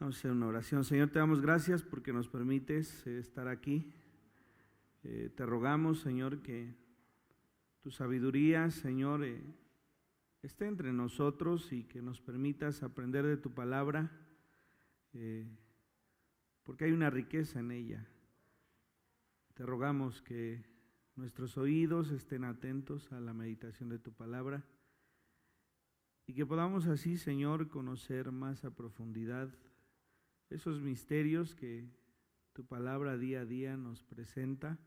Vamos a hacer una oración. Señor, te damos gracias porque nos permites estar aquí. Te rogamos, Señor, que tu sabiduría, Señor, esté entre nosotros y que nos permitas aprender de tu palabra, porque hay una riqueza en ella. Te rogamos que nuestros oídos estén atentos a la meditación de tu palabra y que podamos así, Señor, conocer más a profundidad esos misterios que tu palabra día a día nos presenta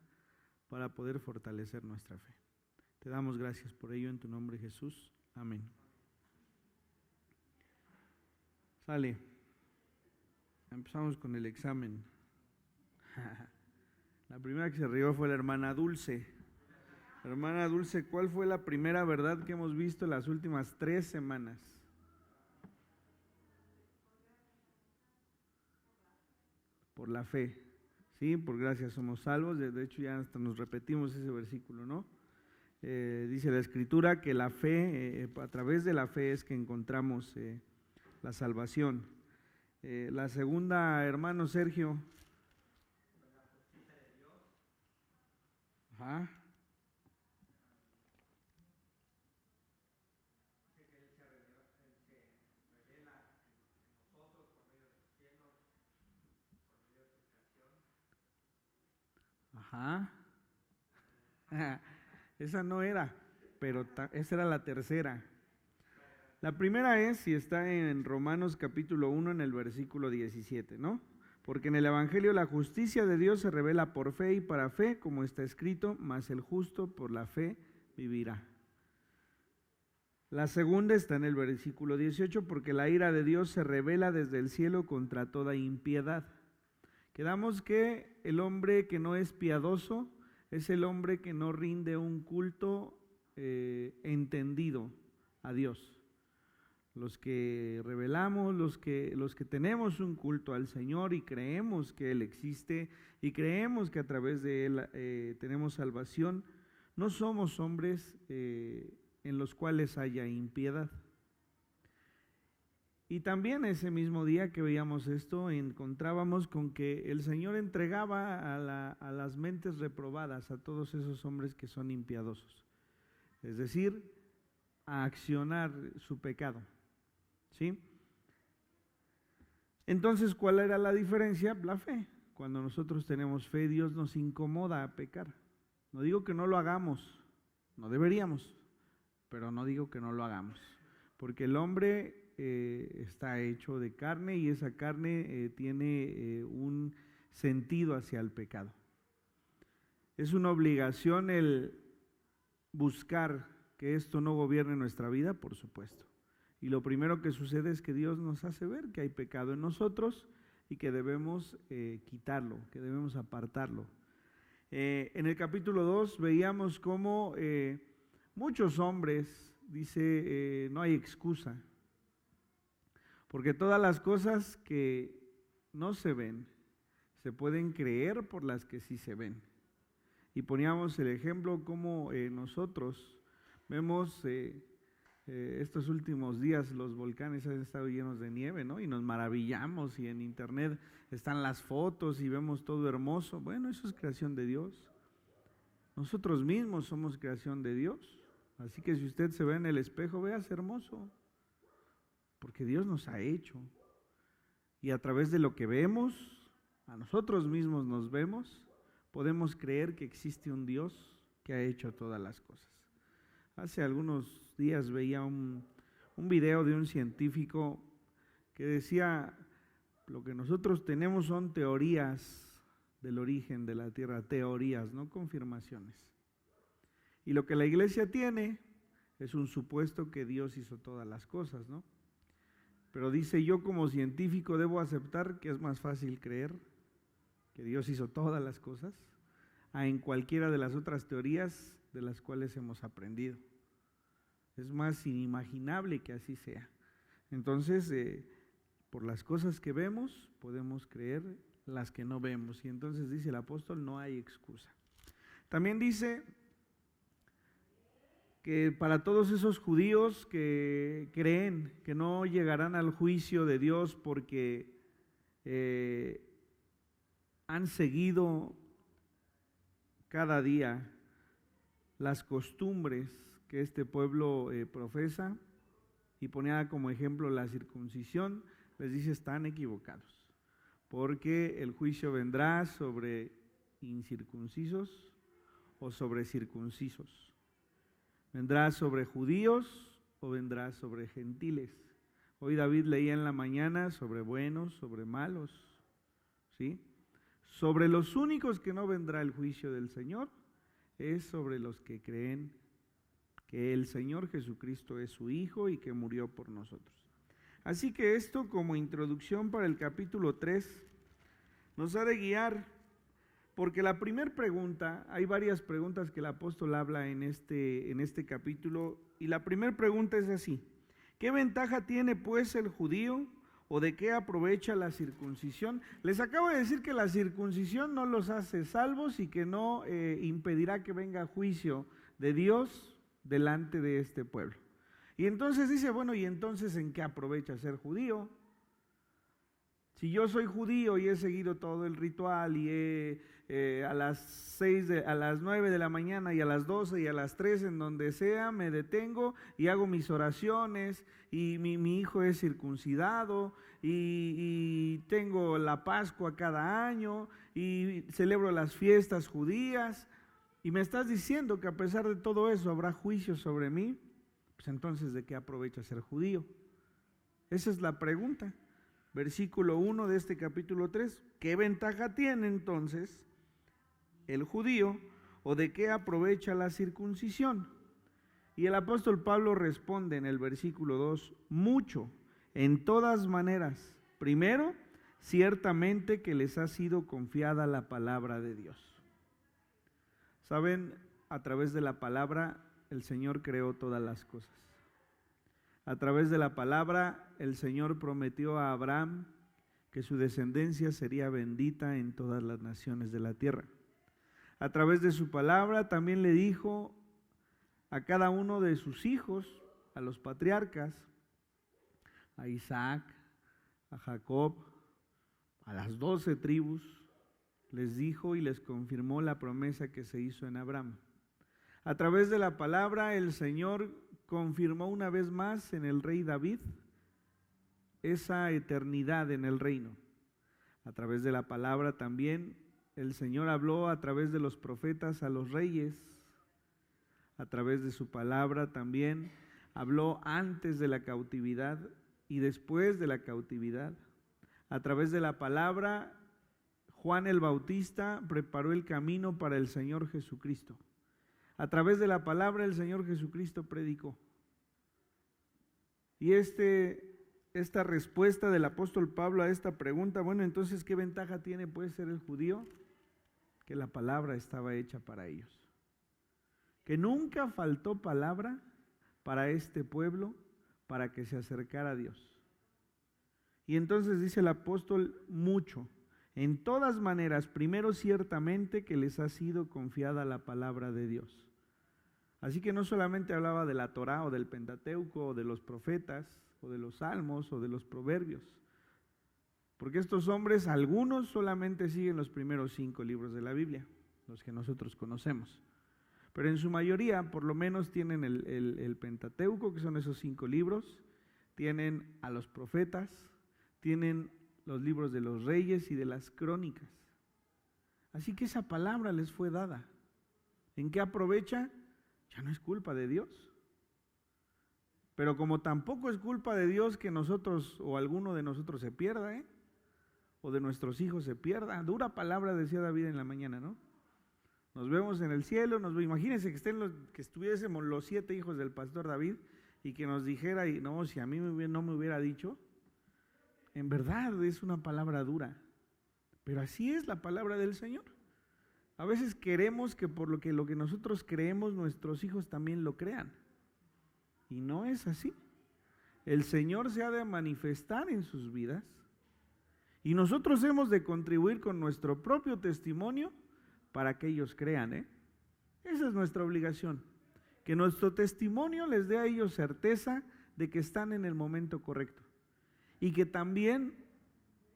para poder fortalecer nuestra fe. Te damos gracias por ello en tu nombre, Jesús. Amén. Sale. Empezamos con el examen. La primera que se rió fue la hermana Dulce. Hermana Dulce, ¿cuál fue la primera verdad que hemos visto en las últimas 3 semanas? Por la fe, ¿sí? Por gracia somos salvos. De hecho ya hasta nos repetimos ese versículo, ¿no? Dice la Escritura que la fe, a través de la fe es que encontramos la salvación. La segunda, hermano Sergio. Ajá. Ajá. Esa no era, pero esa era la tercera. La primera es, si está en Romanos capítulo 1 en el versículo 17, ¿no? Porque en el Evangelio la justicia de Dios se revela por fe y para fe, como está escrito, mas el justo por la fe vivirá. La segunda está en el versículo 18, porque la ira de Dios se revela desde el cielo contra toda impiedad. Quedamos que el hombre que no es piadoso es el hombre que no rinde un culto entendido a Dios. Los que revelamos, los que tenemos un culto al Señor y creemos que Él existe y creemos que a través de Él tenemos salvación, no somos hombres en los cuales haya impiedad. Y también ese mismo día que veíamos esto, encontrábamos con que el Señor entregaba a las mentes reprobadas a todos esos hombres que son impiadosos, es decir, a accionar su pecado, ¿sí? Entonces, ¿cuál era la diferencia? La fe. Cuando nosotros tenemos fe, Dios nos incomoda a pecar. No digo que no lo hagamos, no deberíamos, pero no digo que no lo hagamos, porque el hombre está hecho de carne y esa carne tiene un sentido hacia el pecado. Es una obligación el buscar que esto no gobierne nuestra vida, por supuesto. Y lo primero que sucede es que Dios nos hace ver que hay pecado en nosotros y que debemos quitarlo, que debemos apartarlo. En el capítulo 2 veíamos cómo muchos hombres, dice, no hay excusa. Porque todas las cosas que no se ven, se pueden creer por las que sí se ven. Y poníamos el ejemplo como nosotros vemos estos últimos días los volcanes han estado llenos de nieve, ¿no? Y nos maravillamos y en internet están las fotos y vemos todo hermoso. Bueno, eso es creación de Dios. Nosotros mismos somos creación de Dios. Así que si usted se ve en el espejo, véase hermoso. Porque Dios nos ha hecho. Y a través de lo que vemos, a nosotros mismos nos vemos, podemos creer que existe un Dios que ha hecho todas las cosas. Hace algunos días veía un video de un científico que decía, lo que nosotros tenemos son teorías del origen de la Tierra, teorías, no confirmaciones. Y lo que la iglesia tiene es un supuesto que Dios hizo todas las cosas, ¿no? Pero dice, yo como científico debo aceptar que es más fácil creer que Dios hizo todas las cosas a en cualquiera de las otras teorías de las cuales hemos aprendido. Es más inimaginable que así sea. Entonces, por las cosas que vemos, podemos creer las que no vemos. Y entonces dice el apóstol, no hay excusa. También dice que para todos esos judíos que creen que no llegarán al juicio de Dios porque han seguido cada día las costumbres que este pueblo profesa y ponía como ejemplo la circuncisión, les dice están equivocados, porque el juicio vendrá sobre incircuncisos o sobre circuncisos, vendrá sobre judíos o vendrá sobre gentiles. Hoy David leía en la mañana sobre buenos, sobre malos, ¿sí? Sobre los únicos que no vendrá el juicio del Señor es sobre los que creen que el Señor Jesucristo es su Hijo y que murió por nosotros. Así que esto como introducción para el capítulo 3 nos ha de guiar, porque la primera pregunta, hay varias preguntas que el apóstol habla en este capítulo, y la primera pregunta es así: ¿qué ventaja tiene pues el judío o de qué aprovecha la circuncisión? Les acabo de decir que la circuncisión no los hace salvos y que no impedirá que venga juicio de Dios delante de este pueblo. Y entonces dice, bueno, ¿y entonces en qué aprovecha ser judío? Si yo soy judío y he seguido todo el ritual y a las 9 de la mañana y a las 12 y a las 3 en donde sea me detengo y hago mis oraciones y mi hijo es circuncidado y tengo la Pascua cada año y celebro las fiestas judías, y me estás diciendo que a pesar de todo eso habrá juicio sobre mí, pues entonces ¿de qué aprovecha ser judío? Esa es la pregunta. Versículo 1 de este capítulo 3, ¿qué ventaja tiene entonces el judío o de qué aprovecha la circuncisión? Y el apóstol Pablo responde en el versículo 2, mucho, en todas maneras. Primero, ciertamente que les ha sido confiada la palabra de Dios. Saben, a través de la palabra el Señor creó todas las cosas. A través de la palabra el Señor prometió a Abraham que su descendencia sería bendita en todas las naciones de la tierra. A través de su palabra también le dijo a cada uno de sus hijos, a los patriarcas, a Isaac, a Jacob, a las 12 tribus, les dijo y les confirmó la promesa que se hizo en Abraham. A través de la palabra el Señor confirmó una vez más en el rey David esa eternidad en el reino. A través de la palabra también el Señor habló a través de los profetas a los reyes. A través de su palabra también habló antes de la cautividad y después de la cautividad. A través de la palabra Juan el Bautista preparó el camino para el Señor Jesucristo. A través de la palabra el Señor Jesucristo predicó. Y esta respuesta del apóstol Pablo a esta pregunta, bueno, entonces, ¿qué ventaja tiene pues ser el judío? Que la palabra estaba hecha para ellos. Que nunca faltó palabra para este pueblo para que se acercara a Dios. Y entonces dice el apóstol, mucho. En todas maneras, primero ciertamente que les ha sido confiada la palabra de Dios. Así que no solamente hablaba de la Torá o del Pentateuco o de los profetas o de los salmos o de los proverbios, porque estos hombres, algunos solamente siguen los primeros 5 libros de la Biblia, los que nosotros conocemos, pero en su mayoría por lo menos tienen el Pentateuco, que son esos 5 libros, tienen a los profetas, tienen los libros de los reyes y de las crónicas. Así que esa palabra les fue dada. ¿En qué aprovecha? Ya no es culpa de Dios. Pero como tampoco es culpa de Dios que nosotros o alguno de nosotros se pierda, o de nuestros hijos se pierda. Dura palabra decía David en la mañana, ¿no? Nos vemos en el cielo, imagínense que estuviésemos los 7 hijos del pastor David y que nos dijera, y no, si a mí no me hubiera dicho. En verdad es una palabra dura, pero así es la palabra del Señor. A veces queremos que por lo que nosotros creemos, nuestros hijos también lo crean. Y no es así. El Señor se ha de manifestar en sus vidas y nosotros hemos de contribuir con nuestro propio testimonio para que ellos crean, Esa es nuestra obligación. Que nuestro testimonio les dé a ellos certeza de que están en el momento correcto. Y que también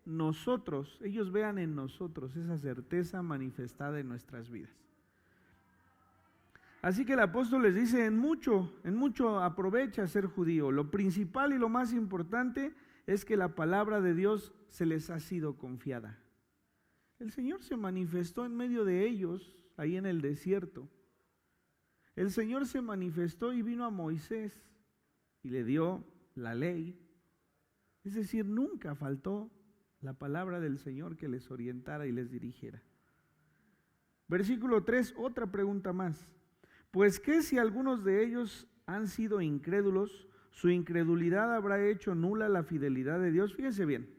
ellos vean en nosotros esa certeza manifestada en nuestras vidas. Así que el apóstol les dice, en mucho aprovecha ser judío. Lo principal y lo más importante es que la palabra de Dios se les ha sido confiada. El Señor se manifestó en medio de ellos, ahí en el desierto. El Señor se manifestó y vino a Moisés y le dio la ley. Es decir, nunca faltó la palabra del Señor que les orientara y les dirigiera. Versículo 3, otra pregunta más. Pues ¿qué si algunos de ellos han sido incrédulos? Su incredulidad habrá hecho nula la fidelidad de Dios. Fíjense bien,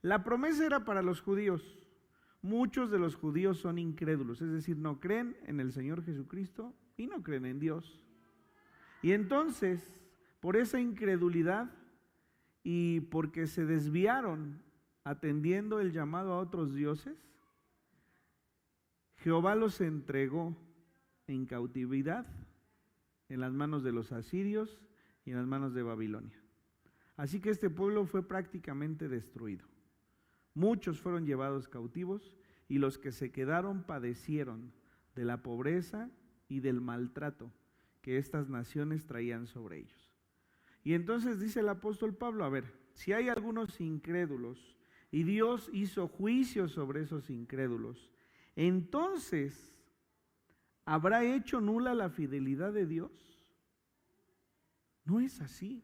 la promesa era para los judíos. Muchos de los judíos son incrédulos, es decir, no creen en el Señor Jesucristo y no creen en Dios. Y entonces, por esa incredulidad y porque se desviaron atendiendo el llamado a otros dioses, Jehová los entregó en cautividad en las manos de los asirios y en las manos de Babilonia. Así que este pueblo fue prácticamente destruido. Muchos fueron llevados cautivos y los que se quedaron padecieron de la pobreza y del maltrato que estas naciones traían sobre ellos. Y entonces dice el apóstol Pablo, a ver, si hay algunos incrédulos y Dios hizo juicio sobre esos incrédulos, entonces, ¿habrá hecho nula la fidelidad de Dios? No es así.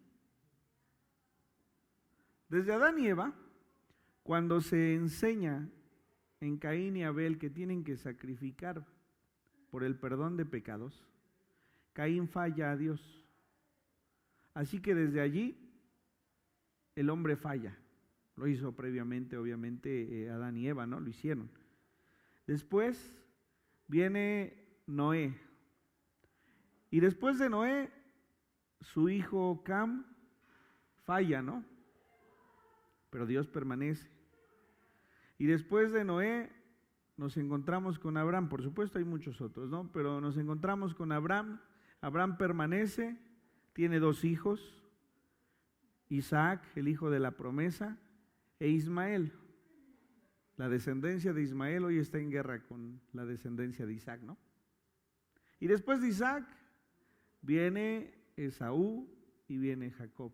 Desde Adán y Eva, cuando se enseña en Caín y Abel que tienen que sacrificar por el perdón de pecados, Caín falla a Dios. Así que desde allí el hombre falla. Lo hizo previamente, obviamente, Adán y Eva, ¿no? Lo hicieron. Después viene Noé. Y después de Noé, su hijo Cam falla, ¿no? Pero Dios permanece. Y después de Noé nos encontramos con Abraham. Por supuesto hay muchos otros, ¿no? Pero nos encontramos con Abraham. Abraham permanece, tiene 2 hijos, Isaac, el hijo de la promesa, e Ismael. La descendencia de Ismael hoy está en guerra con la descendencia de Isaac, ¿no? Y después de Isaac viene Esaú y viene Jacob.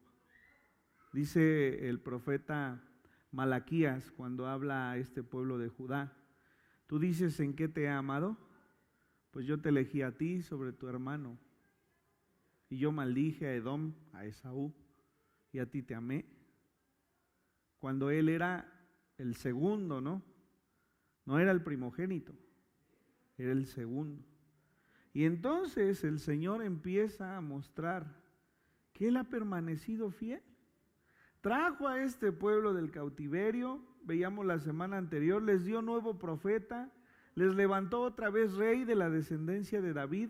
Dice el profeta Malaquías cuando habla a este pueblo de Judá, tú dices, ¿en qué te he amado? Pues yo te elegí a ti sobre tu hermano. Y yo maldije a Edom, a Esaú, y a ti te amé. Cuando él era el segundo, ¿no? No era el primogénito, era el segundo. Y entonces el Señor empieza a mostrar que Él ha permanecido fiel. Trajo a este pueblo del cautiverio, veíamos la semana anterior, les dio nuevo profeta, les levantó otra vez rey de la descendencia de David,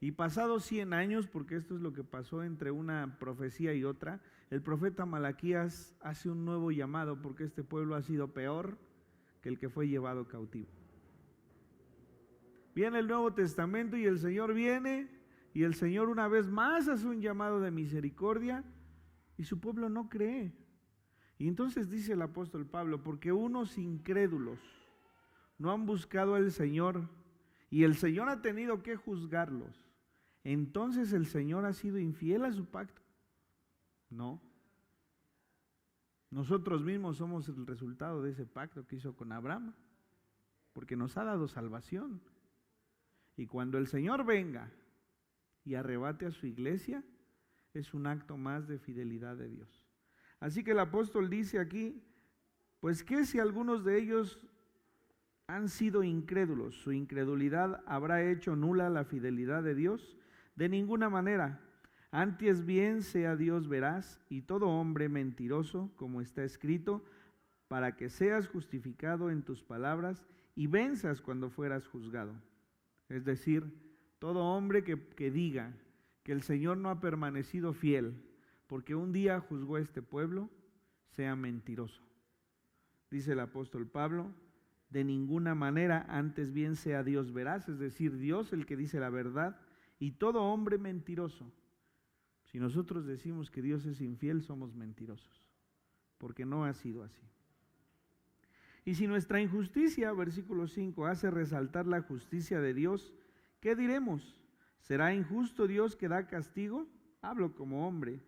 y pasados 100 años, porque esto es lo que pasó entre una profecía y otra, el profeta Malaquías hace un nuevo llamado, porque este pueblo ha sido peor que el que fue llevado cautivo. Viene el Nuevo Testamento y el Señor viene, y el Señor una vez más hace un llamado de misericordia, y su pueblo no cree. Y entonces dice el apóstol Pablo, porque unos incrédulos no han buscado al Señor, y el Señor ha tenido que juzgarlos, entonces el Señor ha sido infiel a su pacto. No. Nosotros mismos somos el resultado de ese pacto que hizo con Abraham, porque nos ha dado salvación. Y cuando el Señor venga y arrebate a su iglesia, es un acto más de fidelidad de Dios. Así que el apóstol dice aquí, pues que si algunos de ellos han sido incrédulos, su incredulidad habrá hecho nula la fidelidad de Dios. De ninguna manera, antes bien sea Dios veraz y todo hombre mentiroso, como está escrito, para que seas justificado en tus palabras y venzas cuando fueras juzgado. Es decir, todo hombre que diga que el Señor no ha permanecido fiel, porque un día juzgó a este pueblo, sea mentiroso. Dice el apóstol Pablo, de ninguna manera, antes bien sea Dios veraz, es decir, Dios el que dice la verdad, y todo hombre mentiroso. Si nosotros decimos que Dios es infiel, somos mentirosos, porque no ha sido así. Y si nuestra injusticia, versículo 5, hace resaltar la justicia de Dios, ¿qué diremos? ¿Será injusto Dios que da castigo? Hablo como hombre.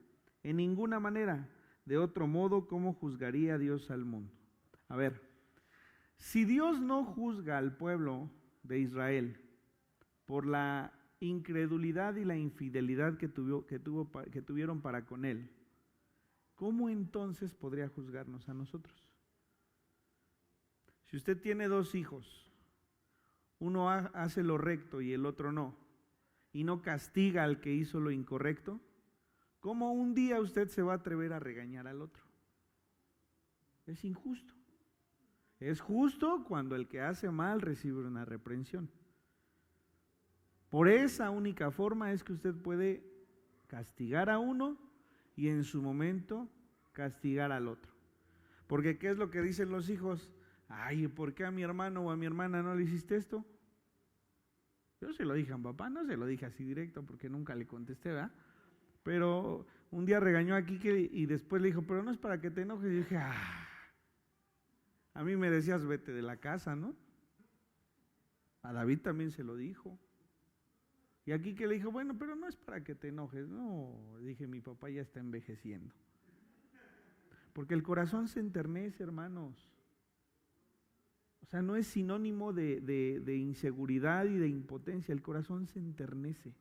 En ninguna manera. De otro modo, ¿cómo juzgaría Dios al mundo? A ver, si Dios no juzga al pueblo de Israel por la incredulidad y la infidelidad que tuvieron para con Él, ¿cómo entonces podría juzgarnos a nosotros? Si usted tiene dos hijos, uno hace lo recto y el otro no, y no castiga al que hizo lo incorrecto, ¿cómo un día usted se va a atrever a regañar al otro? Es injusto. Es justo cuando el que hace mal recibe una reprensión. Por esa única forma es que usted puede castigar a uno y en su momento castigar al otro. Porque ¿qué es lo que dicen los hijos? Ay, ¿por qué a mi hermano o a mi hermana no le hiciste esto? Yo se lo dije a mi papá, no se lo dije así directo porque nunca le contesté, ¿verdad? Pero un día regañó a Quique y después le dijo, pero no es para que te enojes. Y yo dije, a mí me decías vete de la casa, ¿no? A David también se lo dijo. Y a Quique le dijo, bueno, pero no es para que te enojes. No, dije, mi papá ya está envejeciendo. Porque el corazón se enternece, hermanos. O sea, no es sinónimo de inseguridad y de impotencia, el corazón se enternece.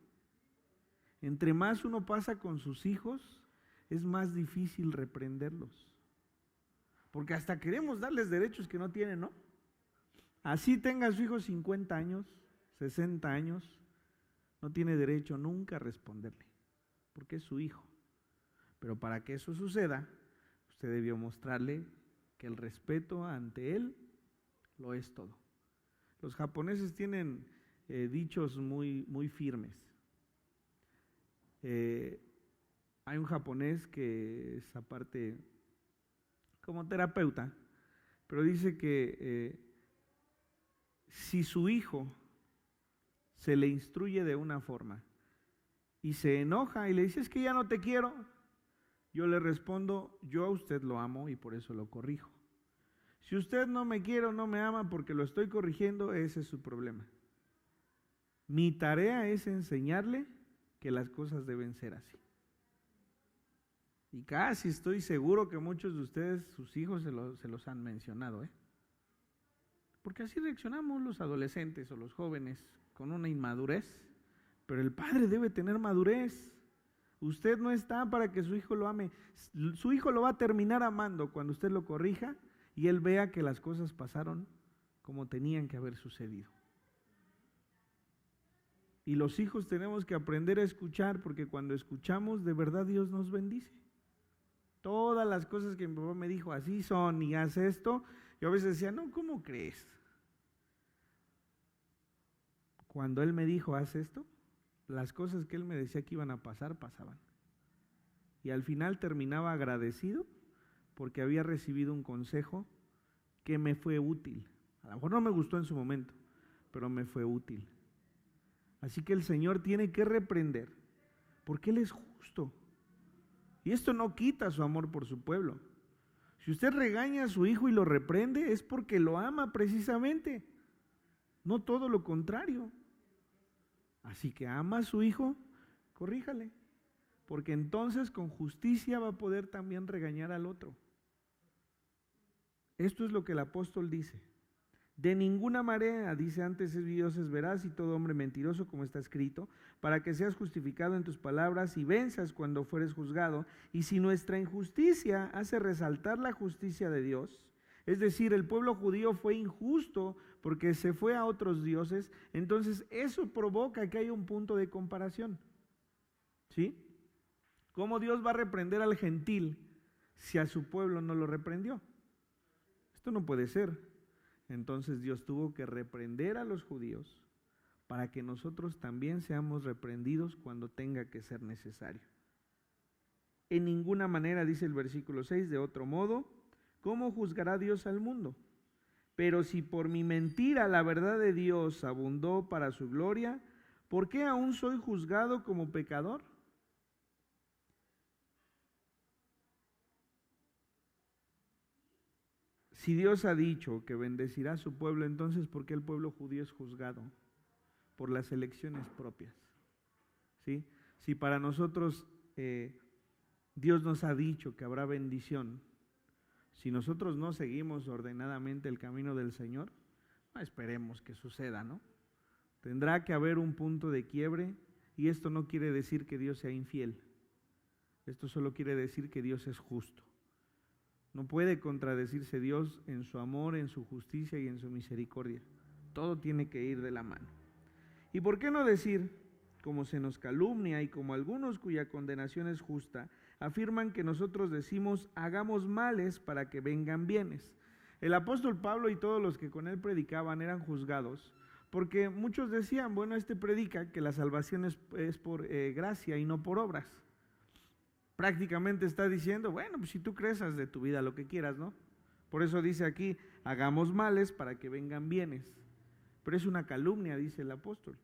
Entre más uno pasa con sus hijos, es más difícil reprenderlos. Porque hasta queremos darles derechos que no tienen, ¿no? Así tenga su hijo 50 años, 60 años, no tiene derecho nunca a responderle, porque es su hijo. Pero para que eso suceda, usted debió mostrarle que el respeto ante él lo es todo. Los japoneses tienen dichos muy firmes. Hay un japonés que es aparte como terapeuta, pero dice que si su hijo se le instruye de una forma y se enoja y le dice, es que ya no te quiero, yo le respondo, yo a usted lo amo y por eso lo corrijo. Si usted no me quiere o no me ama porque lo estoy corrigiendo, ese es su problema. Mi tarea es enseñarle que las cosas deben ser así. Y casi estoy seguro que muchos de ustedes, sus hijos se los han mencionado, ¿eh? Porque así reaccionamos los adolescentes o los jóvenes, con una inmadurez. Pero el padre debe tener madurez. Usted no está para que su hijo lo ame. Su hijo lo va a terminar amando cuando usted lo corrija y él vea que las cosas pasaron como tenían que haber sucedido. Y los hijos tenemos que aprender a escuchar, porque cuando escuchamos, de verdad Dios nos bendice. Todas las cosas que mi papá me dijo, así son, y haz esto, yo a veces decía, no, ¿cómo crees? Cuando él me dijo, haz esto, las cosas que él me decía que iban a pasar, pasaban. Y al final terminaba agradecido porque había recibido un consejo que me fue útil. A lo mejor no me gustó en su momento, pero me fue útil. Así que el Señor tiene que reprender, porque Él es justo. Y esto no quita su amor por su pueblo. Si usted regaña a su hijo y lo reprende, es porque lo ama precisamente, no todo lo contrario. Así que ama a su hijo, corríjale, porque entonces con justicia va a poder también regañar al otro. Esto es lo que el apóstol dice. De ninguna manera, dice, antes Dios es veraz y todo hombre mentiroso, como está escrito, para que seas justificado en tus palabras y venzas cuando fueres juzgado. Y si nuestra injusticia hace resaltar la justicia de Dios, es decir, el pueblo judío fue injusto porque se fue a otros dioses, entonces eso provoca que haya un punto de comparación. ¿Sí? ¿Cómo Dios va a reprender al gentil si a su pueblo no lo reprendió? Esto no puede ser. Entonces Dios tuvo que reprender a los judíos para que nosotros también seamos reprendidos cuando tenga que ser necesario. En ninguna manera, dice el versículo 6, de otro modo, ¿cómo juzgará Dios al mundo? Pero si por mi mentira la verdad de Dios abundó para su gloria, ¿por qué aún soy juzgado como pecador? Si Dios ha dicho que bendecirá a su pueblo, entonces ¿por qué el pueblo judío es juzgado? Por las elecciones propias. ¿Sí? Si para nosotros Dios nos ha dicho que habrá bendición, si nosotros no seguimos ordenadamente el camino del Señor, no esperemos que suceda, ¿no? Tendrá que haber un punto de quiebre, y esto no quiere decir que Dios sea infiel. Esto solo quiere decir que Dios es justo. No puede contradecirse Dios en su amor, en su justicia y en su misericordia. Todo tiene que ir de la mano. ¿Y por qué no decir, como se nos calumnia y como algunos cuya condenación es justa, afirman que nosotros decimos, hagamos males para que vengan bienes? El apóstol Pablo y todos los que con él predicaban eran juzgados, porque muchos decían, bueno, este predica que la salvación es por gracia y no por obras. Prácticamente está diciendo, bueno, pues si tú crees, haz de tu vida lo que quieras, ¿no? Por eso dice aquí, hagamos males para que vengan bienes. Pero es una calumnia, dice el apóstol.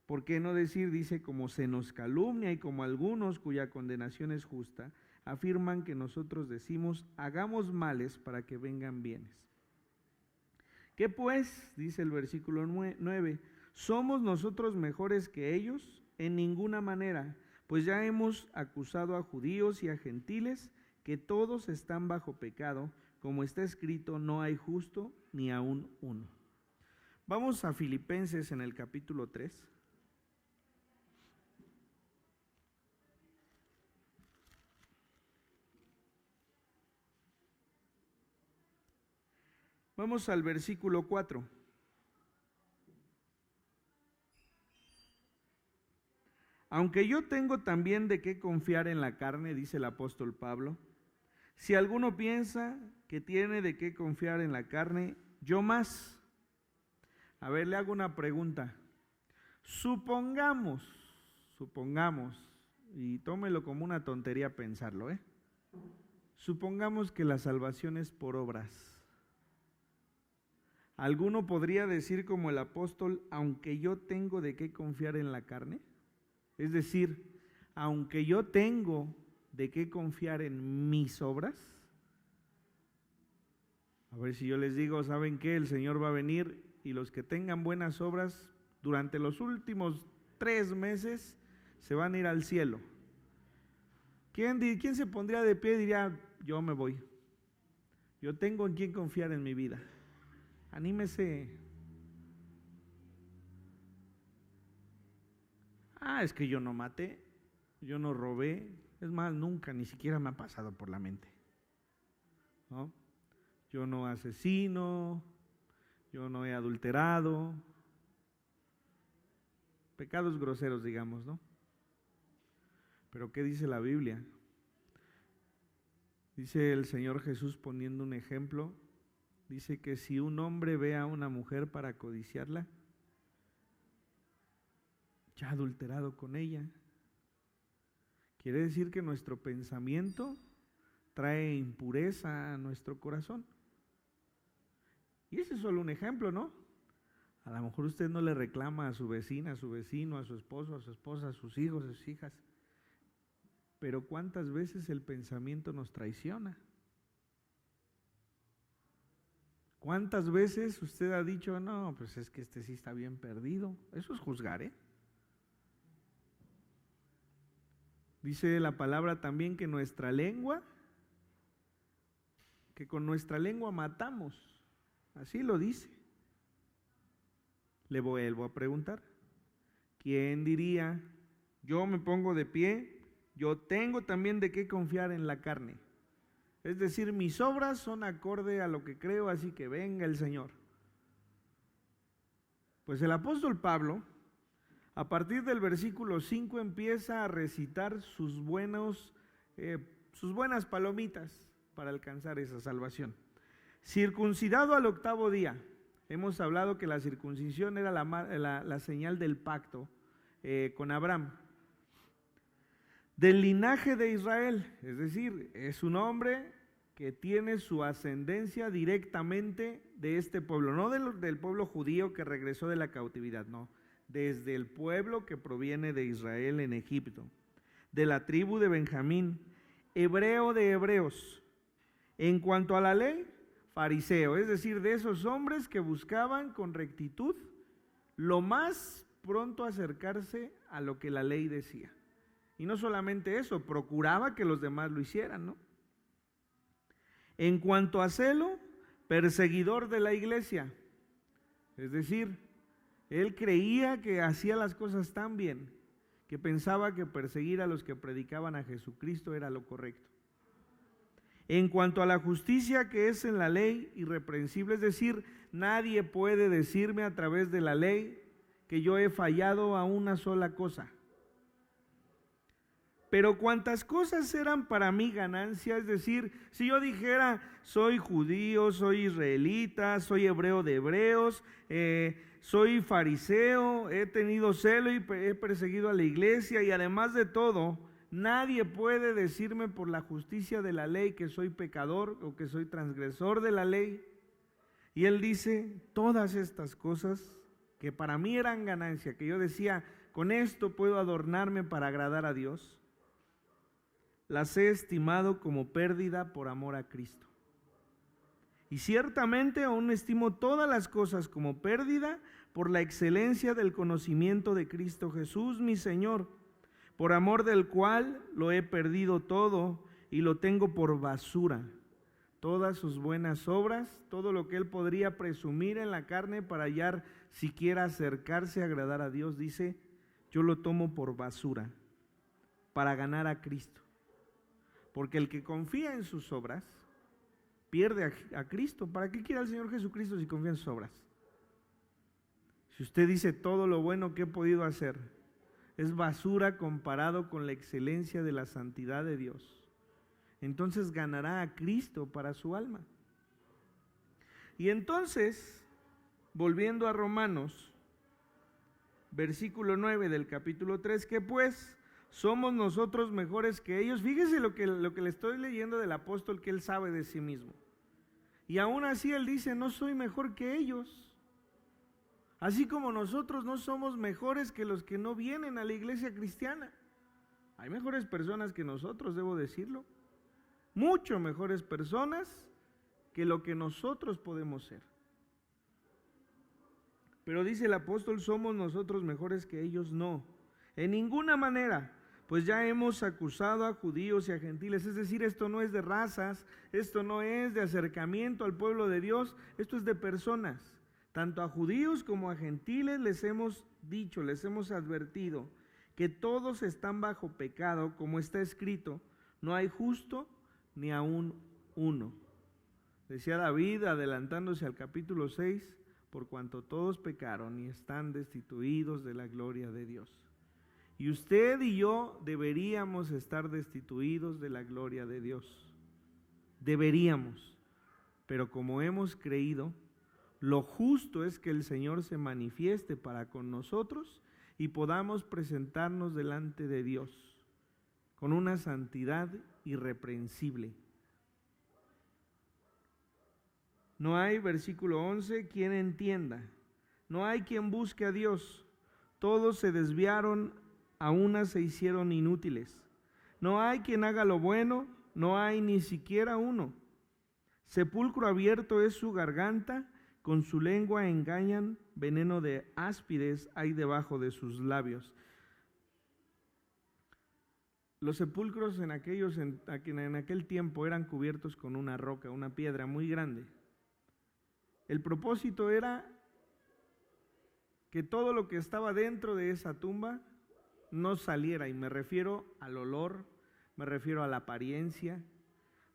¿Por qué no decir, dice, como se nos calumnia y como algunos cuya condenación es justa, afirman que nosotros decimos, hagamos males para que vengan bienes? ¿Qué pues? Dice el versículo 9, ¿somos nosotros mejores que ellos? En ninguna manera, pues ya hemos acusado a judíos y a gentiles que todos están bajo pecado, como está escrito, no hay justo ni aun uno. Vamos a Filipenses en el capítulo 3. Vamos al versículo 4. Aunque yo tengo también de qué confiar en la carne, dice el apóstol Pablo, si alguno piensa que tiene de qué confiar en la carne, yo más. A ver, le hago una pregunta. Supongamos, y tómelo como una tontería pensarlo, supongamos que la salvación es por obras. ¿Alguno podría decir como el apóstol, aunque yo tengo de qué confiar en la carne? Es decir, aunque yo tengo de qué confiar en mis obras. A ver si yo les digo, ¿saben qué? El Señor va a venir y los que tengan buenas obras durante los últimos 3 meses se van a ir al cielo. ¿Quién se pondría de pie y diría, yo me voy? Yo tengo en quién confiar en mi vida. Anímese. Es que yo no maté, yo no robé, es más, nunca, ni siquiera me ha pasado por la mente, ¿no? Yo no asesino, yo no he adulterado, pecados groseros, digamos, ¿no? Pero ¿qué dice la Biblia? Dice el Señor Jesús poniendo un ejemplo, dice que si un hombre ve a una mujer para codiciarla, ya ha adulterado con ella. Quiere decir que nuestro pensamiento trae impureza a nuestro corazón. Y ese es solo un ejemplo, ¿no? A lo mejor usted no le reclama a su vecina, a su vecino, a su esposo, a su esposa, a sus hijos, a sus hijas. Pero ¿cuántas veces el pensamiento nos traiciona? ¿Cuántas veces usted ha dicho, no, pues es que este sí está bien perdido? Eso es juzgar, ¿eh? Dice la palabra también que nuestra lengua, que con nuestra lengua matamos. Así lo dice. Le vuelvo a preguntar, ¿quién diría, yo me pongo de pie, yo tengo también de qué confiar en la carne? Es decir, mis obras son acorde a lo que creo, así que venga el Señor. Pues el apóstol Pablo, a partir del versículo 5, empieza a recitar sus buenas palomitas para alcanzar esa salvación. Circuncidado al 8º día. Hemos hablado que la circuncisión era la señal del pacto con Abraham. Del linaje de Israel, es decir, es un hombre que tiene su ascendencia directamente de este pueblo, no del pueblo judío que regresó de la cautividad, no, desde el pueblo que proviene de Israel en Egipto, de la tribu de Benjamín, hebreo de hebreos, En cuanto a la ley, fariseo, es decir, de esos hombres que buscaban con rectitud lo más pronto acercarse a lo que la ley decía. Y no solamente eso, procuraba que los demás lo hicieran, ¿no? En cuanto a celo, perseguidor de la iglesia. Es decir, él creía que hacía las cosas tan bien que pensaba que perseguir a los que predicaban a Jesucristo era lo correcto. En cuanto a la justicia que es en la ley, irreprensible, es decir, nadie puede decirme a través de la ley que yo he fallado a una sola cosa. Pero cuantas cosas eran para mí ganancia, es decir, si yo dijera, soy judío, soy israelita, soy hebreo de hebreos, soy fariseo, he tenido celo y he perseguido a la iglesia, y además de todo, nadie puede decirme por la justicia de la ley que soy pecador o que soy transgresor de la ley. Y él dice, todas estas cosas que para mí eran ganancia, que yo decía, con esto puedo adornarme para agradar a Dios, las he estimado como pérdida por amor a Cristo. Y ciertamente aún estimo todas las cosas como pérdida por la excelencia del conocimiento de Cristo Jesús, mi Señor, por amor del cual lo he perdido todo y lo tengo por basura. Todas sus buenas obras, todo lo que él podría presumir en la carne para hallar siquiera acercarse a agradar a Dios, dice, yo lo tomo por basura para ganar a Cristo. Porque el que confía en sus obras pierde a Cristo. ¿Para qué quiere al Señor Jesucristo si confía en sus obras? Si usted dice todo lo bueno que he podido hacer es basura comparado con la excelencia de la santidad de Dios, entonces ganará a Cristo para su alma. Y entonces, volviendo a Romanos, versículo 9 del capítulo 3, que pues somos nosotros mejores que ellos. Fíjese lo que le estoy leyendo del apóstol, que él sabe de sí mismo. Y aún así él dice, no soy mejor que ellos. Así como nosotros no somos mejores que los que no vienen a la iglesia cristiana. Hay mejores personas que nosotros, debo decirlo. Mucho mejores personas que lo que nosotros podemos ser. Pero dice el apóstol, somos nosotros mejores que ellos, no. En ninguna manera. Pues ya hemos acusado a judíos y a gentiles, es decir, esto no es de razas, esto no es de acercamiento al pueblo de Dios, esto es de personas. Tanto a judíos como a gentiles les hemos dicho, les hemos advertido que todos están bajo pecado, como está escrito, no hay justo ni aún uno. Decía David, adelantándose al capítulo 6, por cuanto todos pecaron y están destituidos de la gloria de Dios. Y usted y yo deberíamos estar destituidos de la gloria de Dios. Deberíamos. Pero como hemos creído, lo justo es que el Señor se manifieste para con nosotros y podamos presentarnos delante de Dios con una santidad irreprensible. No hay, versículo 11, quien entienda. No hay quien busque a Dios. Todos se desviaron, a unas se hicieron inútiles. No hay quien haga lo bueno, no hay ni siquiera uno. Sepulcro abierto es su garganta, con su lengua engañan, veneno de áspides hay debajo de sus labios. Los sepulcros en aquel tiempo eran cubiertos con una roca, una piedra muy grande. El propósito era que todo lo que estaba dentro de esa tumba no saliera, y me refiero al olor, me refiero a la apariencia,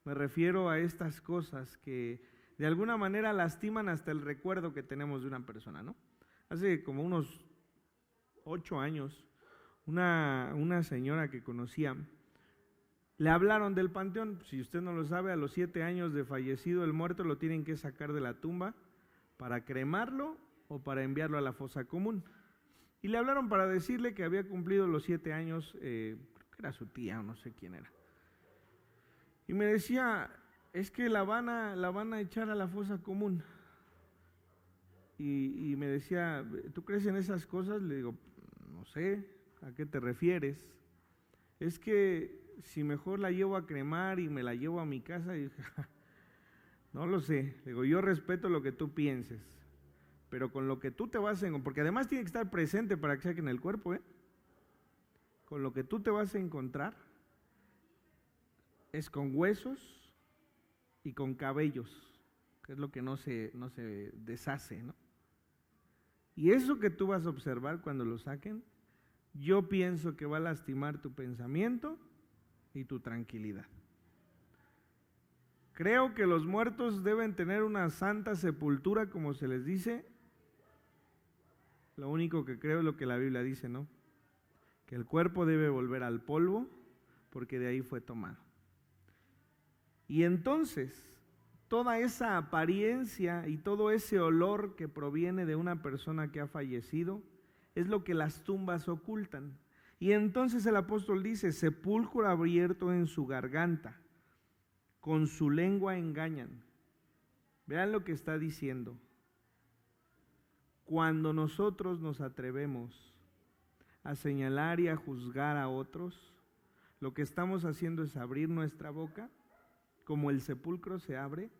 me refiero a estas cosas que de alguna manera lastiman hasta el recuerdo que tenemos de una persona, ¿no? Hace como unos 8 años, una señora que conocía, le hablaron del panteón. Si usted no lo sabe, a los 7 años de fallecido el muerto lo tienen que sacar de la tumba para cremarlo o para enviarlo a la fosa común. Y le hablaron para decirle que había cumplido los 7 años, creo que era su tía o no sé quién era. Y me decía, es que la van a echar a la fosa común. Y me decía, ¿tú crees en esas cosas? Le digo, no sé, ¿a qué te refieres? Es que si mejor la llevo a cremar y me la llevo a mi casa. Y dije, No lo sé. Digo, yo respeto lo que tú pienses, pero con lo que tú te vas a encontrar, porque además tiene que estar presente para que saquen el cuerpo, ¿eh? Con lo que tú te vas a encontrar es con huesos y con cabellos, que es lo que no se deshace, ¿no? Y eso que tú vas a observar cuando lo saquen, yo pienso que va a lastimar tu pensamiento y tu tranquilidad. Creo que los muertos deben tener una santa sepultura, como se les dice. Lo único que creo es lo que la Biblia dice, ¿no? Que el cuerpo debe volver al polvo, porque de ahí fue tomado. Y entonces, toda esa apariencia y todo ese olor que proviene de una persona que ha fallecido, es lo que las tumbas ocultan. Y entonces el apóstol dice, sepulcro abierto en su garganta, con su lengua engañan. Vean lo que está diciendo. Cuando nosotros nos atrevemos a señalar y a juzgar a otros, lo que estamos haciendo es abrir nuestra boca, como el sepulcro se abre,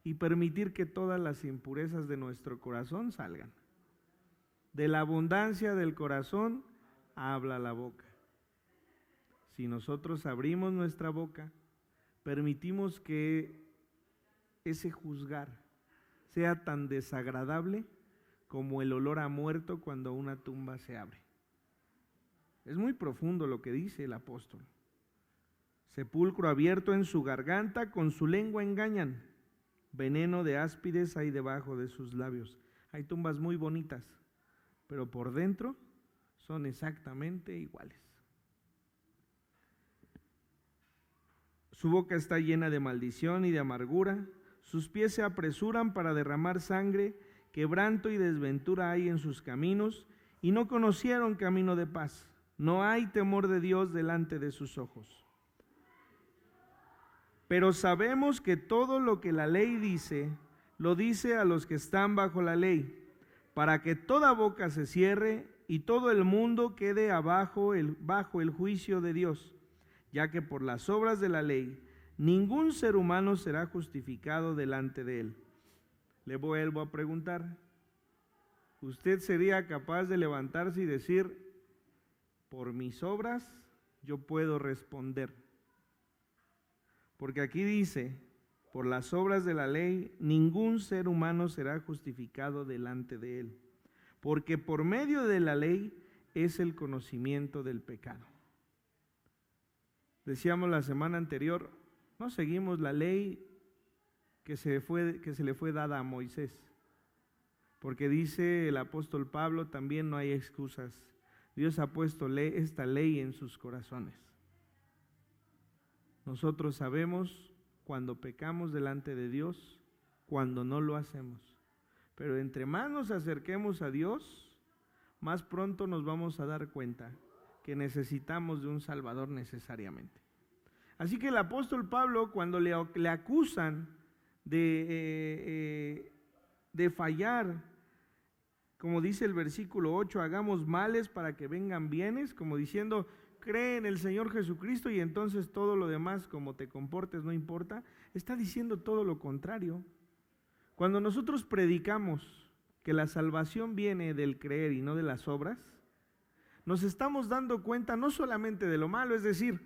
y permitir que todas las impurezas de nuestro corazón salgan. De la abundancia del corazón habla la boca. Si nosotros abrimos nuestra boca, permitimos que ese juzgar sea tan desagradable como el olor a muerto cuando una tumba se abre. Es muy profundo lo que dice el apóstol. Sepulcro abierto en su garganta, con su lengua engañan. Veneno de áspides hay debajo de sus labios. Hay tumbas muy bonitas, pero por dentro son exactamente iguales. Su boca está llena de maldición y de amargura. Sus pies se apresuran para derramar sangre. Quebranto y desventura hay en sus caminos, y no conocieron camino de paz. No hay temor de Dios delante de sus ojos. Pero sabemos que todo lo que la ley dice, lo dice a los que están bajo la ley, para que toda boca se cierre y todo el mundo quede bajo el juicio de Dios, ya que por las obras de la ley ningún ser humano será justificado delante de él. Le vuelvo a preguntar, ¿usted sería capaz de levantarse y decir, por mis obras yo puedo responder? Porque aquí dice, por las obras de la ley, ningún ser humano será justificado delante de él, porque por medio de la ley es el conocimiento del pecado. Decíamos la semana anterior, no seguimos la ley que se le fue dada a Moisés, porque dice el apóstol Pablo, también no hay excusas. Dios ha puesto esta ley en sus corazones. Nosotros sabemos cuando pecamos delante de Dios, cuando no lo hacemos. Pero entre más nos acerquemos a Dios, más pronto nos vamos a dar cuenta que necesitamos de un Salvador necesariamente. Así que el apóstol Pablo, cuando le acusan de fallar, como dice el versículo 8, hagamos males para que vengan bienes, como diciendo, cree en el Señor Jesucristo y entonces todo lo demás, como te comportes, no importa. Está diciendo todo lo contrario. Cuando nosotros predicamos que la salvación viene del creer y no de las obras, nos estamos dando cuenta no solamente de lo malo, es decir,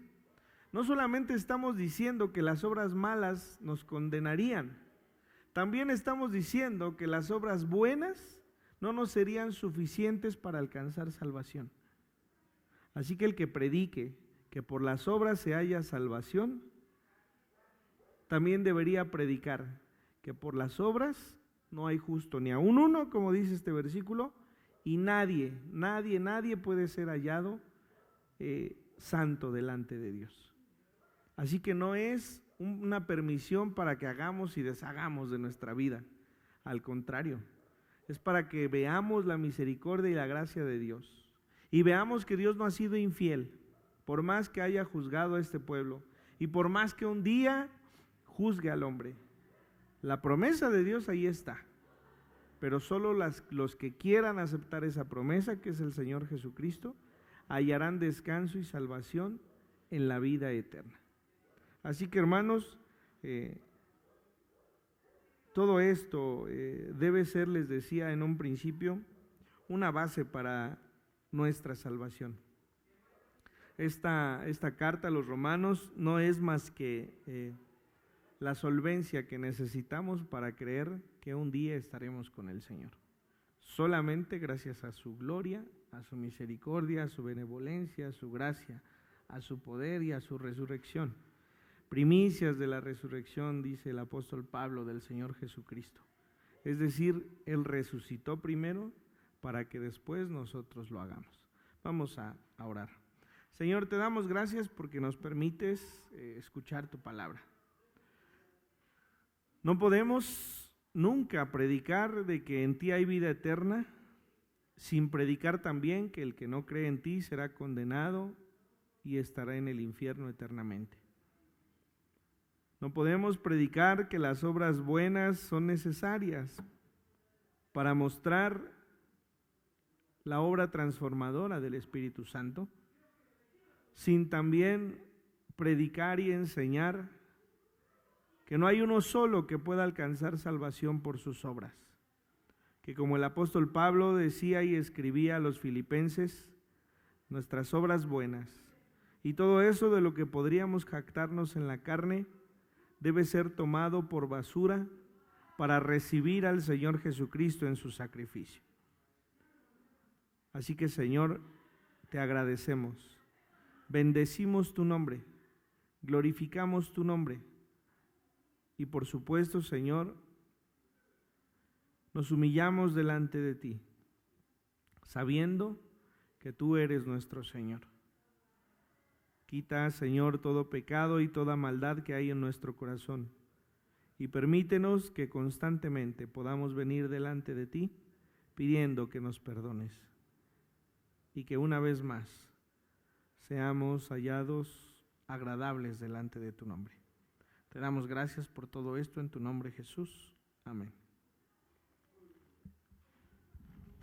no solamente estamos diciendo que las obras malas nos condenarían, también estamos diciendo que las obras buenas no nos serían suficientes para alcanzar salvación. Así que el que predique que por las obras se haya salvación, también debería predicar que por las obras no hay justo ni aun uno, como dice este versículo, y nadie puede ser hallado santo delante de Dios. Así que no es una permisión para que hagamos y deshagamos de nuestra vida, al contrario, es para que veamos la misericordia y la gracia de Dios. Y veamos que Dios no ha sido infiel, por más que haya juzgado a este pueblo y por más que un día juzgue al hombre. La promesa de Dios ahí está, pero solo los que quieran aceptar esa promesa, que es el Señor Jesucristo, hallarán descanso y salvación en la vida eterna. Así que hermanos, Todo esto debe ser, les decía en un principio, una base para nuestra salvación. Esta carta a los romanos no es más que la solvencia que necesitamos para creer que un día estaremos con el Señor. Solamente gracias a su gloria, a su misericordia, a su benevolencia, a su gracia, a su poder y a su resurrección. Primicias de la resurrección, dice el apóstol Pablo, del Señor Jesucristo. Es decir, Él resucitó primero para que después nosotros lo hagamos. Vamos a orar. Señor, te damos gracias porque nos permites escuchar tu palabra. No podemos nunca predicar de que en ti hay vida eterna sin predicar también que el que no cree en ti será condenado y estará en el infierno eternamente. No podemos predicar que las obras buenas son necesarias para mostrar la obra transformadora del Espíritu Santo, sin también predicar y enseñar que no hay uno solo que pueda alcanzar salvación por sus obras, que como el apóstol Pablo decía y escribía a los filipenses, nuestras obras buenas y todo eso de lo que podríamos jactarnos en la carne debe ser tomado por basura para recibir al Señor Jesucristo en su sacrificio. Así que, Señor, te agradecemos, bendecimos tu nombre, glorificamos tu nombre y por supuesto, Señor, nos humillamos delante de ti, sabiendo que tú eres nuestro Señor. Quita, Señor, todo pecado y toda maldad que hay en nuestro corazón y permítenos que constantemente podamos venir delante de ti pidiendo que nos perdones y que una vez más seamos hallados agradables delante de tu nombre. Te damos gracias por todo esto en tu nombre, Jesús. Amén.